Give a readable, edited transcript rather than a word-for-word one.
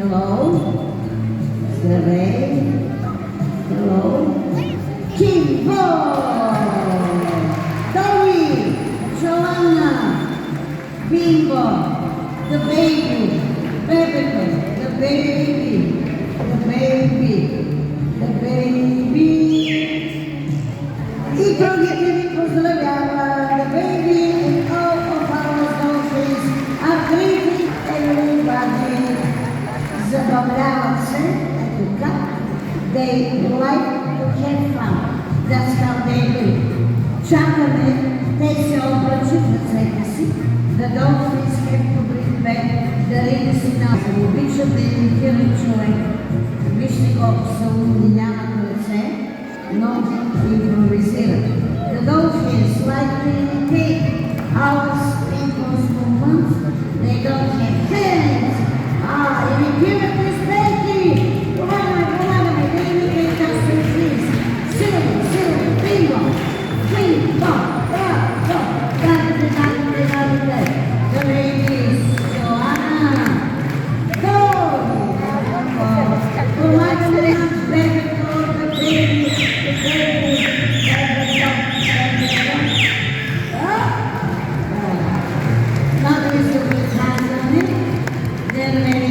Hello. Здравей. Hello. Kimbo. Tori. Joanna. Bimbo. The baby. Baby. The baby. The baby. The baby. Ito gini pozdrawiam. The baby and all of our dolphins are greeting everybody. Zabawlałam się, they like to have fun. That's how they do. Czakamy, they się obroczy w secrecy. The dolphins have to bring back the rings in us. Which of them feel enjoy? Myśli o są dniami, które no improviseren. The dolphins like